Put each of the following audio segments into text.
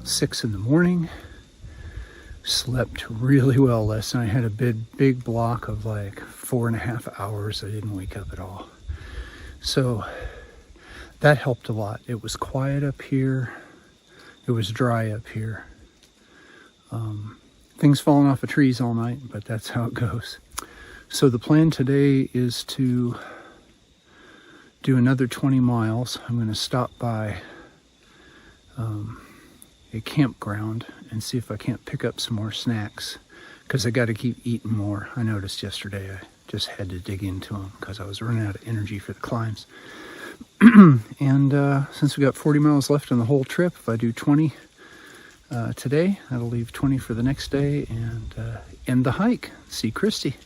about 6 in the morning. Slept really well last night. I had a big block of like 4.5 hours. I didn't wake up at all. So that helped a lot. It was quiet up here. It was dry up here. Things falling off of trees all night, but that's how it goes. So the plan today is to do another 20 miles. I'm going to stop by a campground and see if I can't pick up some more snacks, because I got to keep eating more. I noticed yesterday I just had to dig into them because I was running out of energy for the climbs. And since we got 40 miles left on the whole trip, if I do 20 today, that'll leave 20 for the next day and end the hike. See Christy.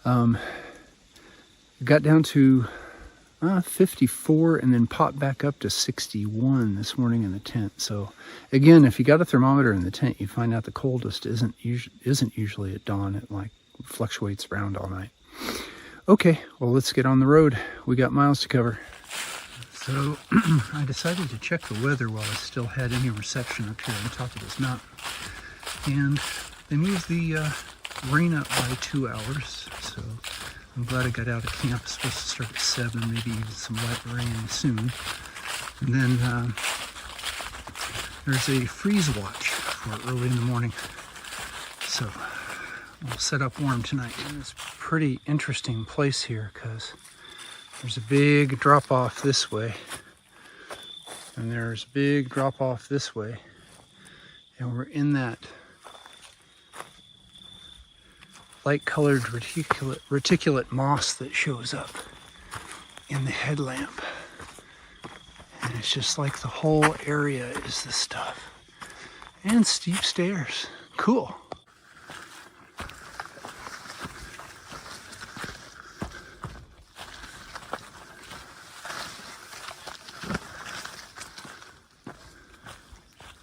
Got down to 54 and then popped back up to 61 this morning in the tent. So again, if you got a thermometer in the tent, you find out the coldest isn't usually at dawn. It like fluctuates around all night. Okay, well, let's get on the road. We got miles to cover. So I decided to check the weather while I still had any reception up here on top of this mountain. And they moved the rain up by 2 hours. So I'm glad I got out of camp. It's supposed to start at 7, maybe even some light rain soon. And then there's a freeze watch for early in the morning. So we'll set up warm tonight. And it's a pretty interesting place here because there's a big drop off this way. And there's a big drop off this way. And we're in that light colored reticulate moss that shows up in the headlamp. And it's just like the whole area is this stuff. And steep stairs. Cool.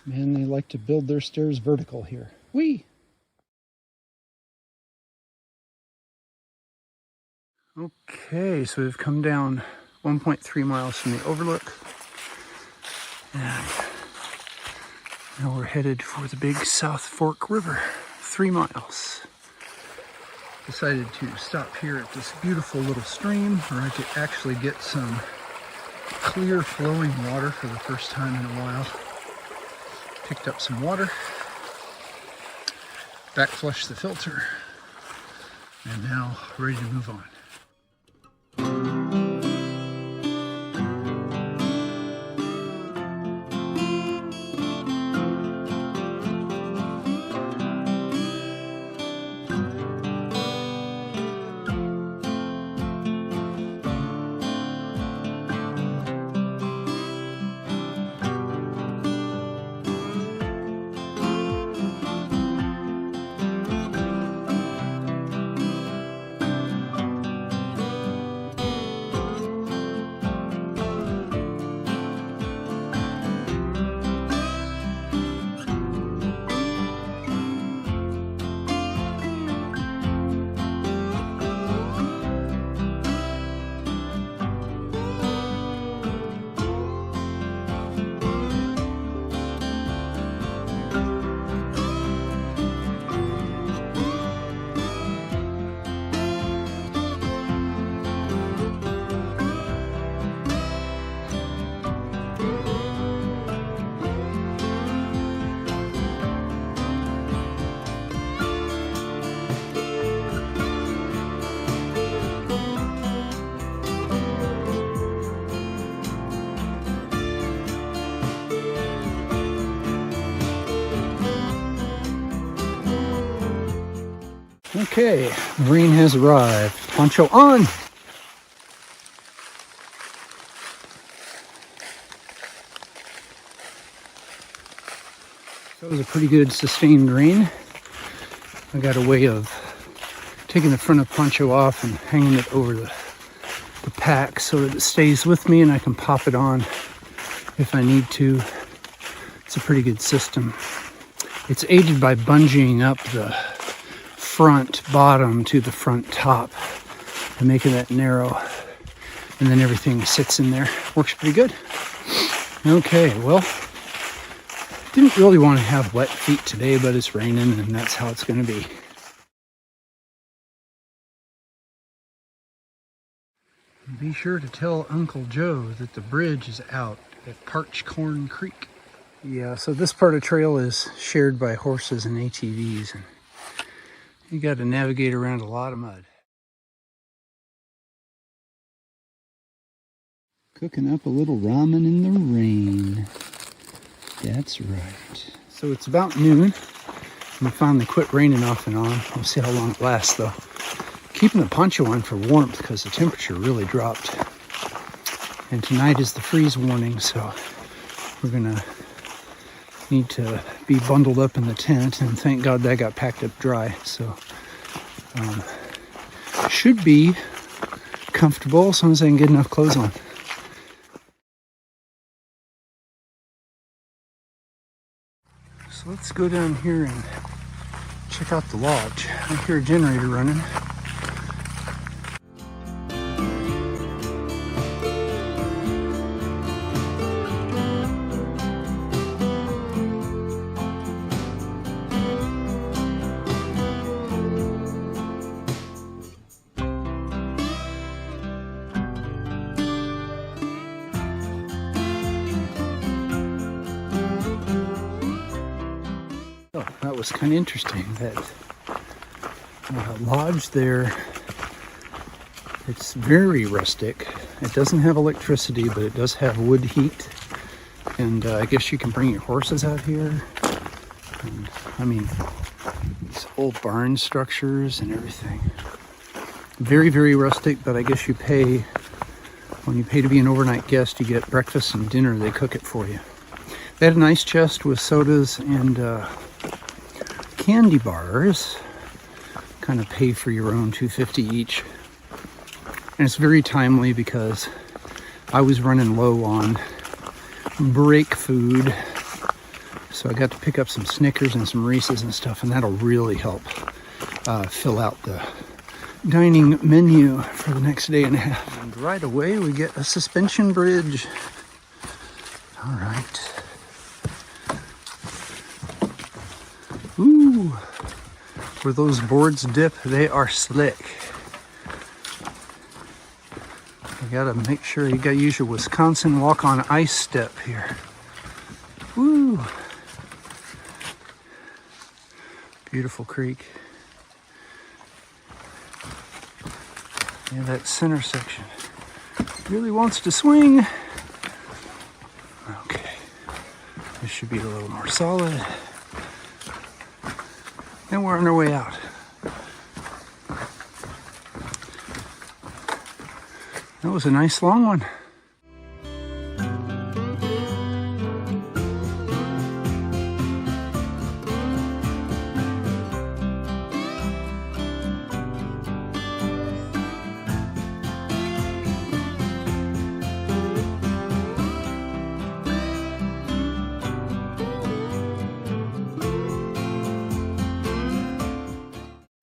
Man, they like to build their stairs vertical here. Whee! Okay, so we've come down 1.3 miles from the overlook. And now we're headed for the big South Fork River, 3 miles. Decided to stop here at this beautiful little stream where I could actually get some clear flowing water for the first time in a while. Picked up some water, back flushed the filter, and now ready to move on. Okay, rain has arrived. Poncho on! That was a pretty good sustained rain. I got a way of taking the front of poncho off and hanging it over the pack so that it stays with me and I can pop it on if I need to. It's a pretty good system. It's aided by bungeeing up the front bottom to the front top and making that narrow, and then everything sits in there. Works pretty good. Okay, well, Didn't really want to have wet feet today, but it's raining and that's how it's going to be. Be sure to tell Uncle Joe that the bridge is out at Parched Corn Creek. Yeah, so this part of trail is shared by horses and ATVs, and you got to navigate around a lot of mud. Cooking up a little ramen in the rain. That's right. So it's about noon. And it finally quit raining off and on. We'll see how long it lasts though. Keeping the poncho on for warmth because the temperature really dropped. And tonight is the freeze warning, so we're gonna need to be bundled up in the tent, and thank God that got packed up dry. So should be comfortable as long as I can get enough clothes on. So let's go down here and check out the lodge. I hear a generator running. Oh, that was kind of interesting. That lodge there, it's very rustic. It doesn't have electricity, but it does have wood heat. And I guess you can bring your horses out here. And, I mean, these old barn structures and everything. Very, very rustic, but I guess you pay, when you pay to be an overnight guest, you get breakfast and dinner. They cook it for you. They had a nice chest with sodas and candy bars. Kind of pay for your own, $2.50 each. And it's very timely because I was running low on break food. So I got to pick up some Snickers and some Reese's and stuff, and that'll really help fill out the dining menu for the next day and a half. And right away we get a suspension bridge. All right. Ooh, where those boards dip, they are slick. You gotta make sure you gotta use your Wisconsin walk on ice step here. Woo! Beautiful creek. Yeah, that center section really wants to swing. Okay, this should be a little more solid. And we're on our way out. That was a nice long one.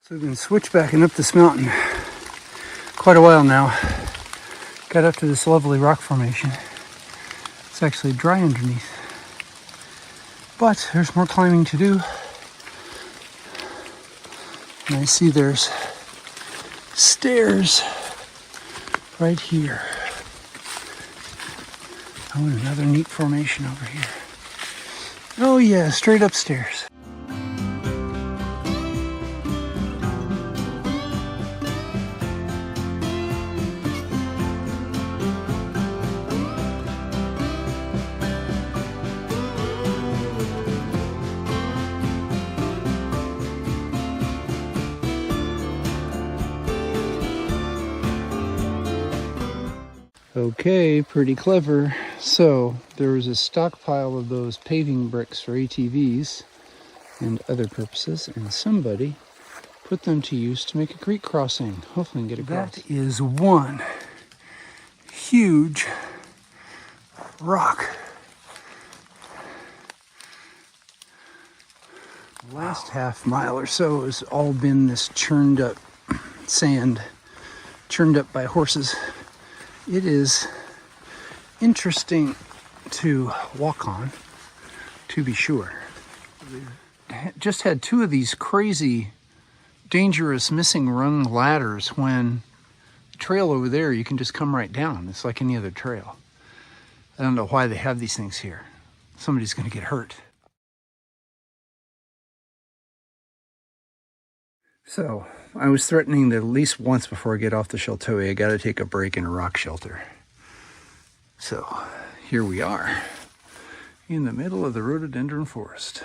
So we've been switchbacking up this mountain quite a while now. Got up to this lovely rock formation. It's actually dry underneath. But there's more climbing to do. And I see there's stairs right here. Oh, and another neat formation over here. Oh yeah, straight upstairs. Okay, pretty clever. So there was a stockpile of those paving bricks for ATVs and other purposes, and somebody put them to use to make a creek crossing. Hopefully we can get across. That is one huge rock. The last half mile or so has all been this churned up sand, churned up by horses. It is interesting to walk on. to be sure. Just had two of these crazy, dangerous missing rung ladders when the trail over there, you can just come right down. It's like any other trail. I don't know why they have these things here. Somebody's gonna get hurt. So I was threatening that at least once before I get off the Sheltowee, I gotta take a break in a rock shelter. So here we are in the middle of the rhododendron forest.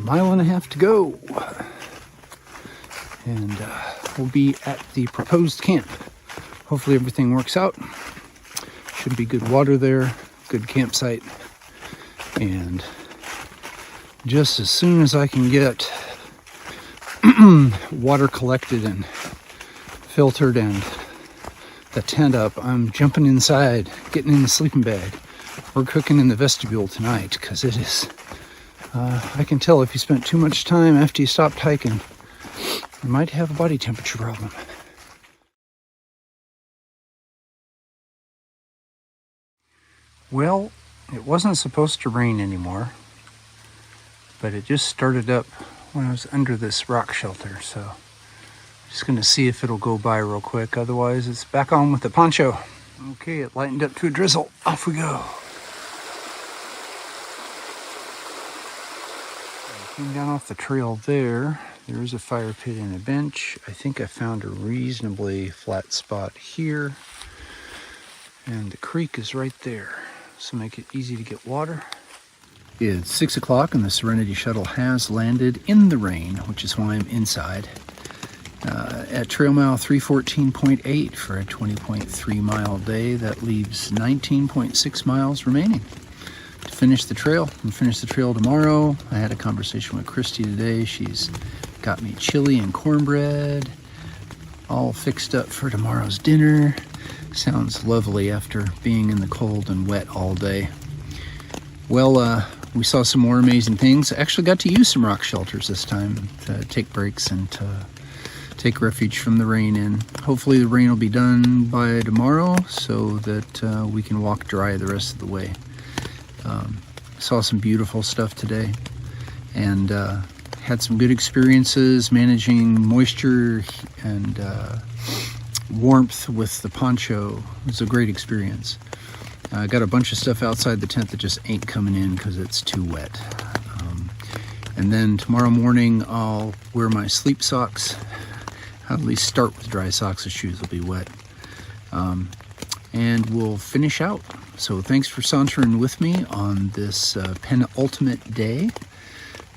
Mile and a half to go, and we'll be at the proposed camp. Hopefully everything works out. Should be good water there, good campsite, and just as soon as I can get water collected and filtered and the tent up, I'm jumping inside, getting in the sleeping bag. We're cooking in the vestibule tonight because it is I can tell if you spent too much time after you stopped hiking, you might have a body temperature problem. Well, it wasn't supposed to rain anymore, but it just started up when I was under this rock shelter, so just gonna see if it'll go by real quick. Otherwise, it's back on with the poncho. Okay, it lightened up to a drizzle. Off we go. Came down off the trail there. There is a fire pit and a bench. I think I found a reasonably flat spot here. And the creek is right there, so make it easy to get water. It's 6 o'clock and the Serenity Shuttle has landed in the rain, which is why I'm inside. At trail mile 314.8 for a 20.3 mile day. That leaves 19.6 miles remaining to finish the trail. We'll finish the trail tomorrow. I had a conversation with Christy today. She's got me chili and cornbread all fixed up for tomorrow's dinner. Sounds lovely after being in the cold and wet all day. Well, we saw some more amazing things. I actually got to use some rock shelters this time to take breaks and to take refuge from the rain in. Hopefully the rain will be done by tomorrow so that we can walk dry the rest of the way. Saw some beautiful stuff today and had some good experiences managing moisture and warmth with the poncho. It was a great experience. I got a bunch of stuff outside the tent that just ain't coming in because it's too wet. And then tomorrow morning I'll wear my sleep socks. I'll at least start with dry socks. The shoes will be wet. And we'll finish out. So thanks for sauntering with me on this penultimate day.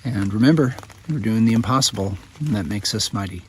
And remember, we're doing the impossible, and that makes us mighty.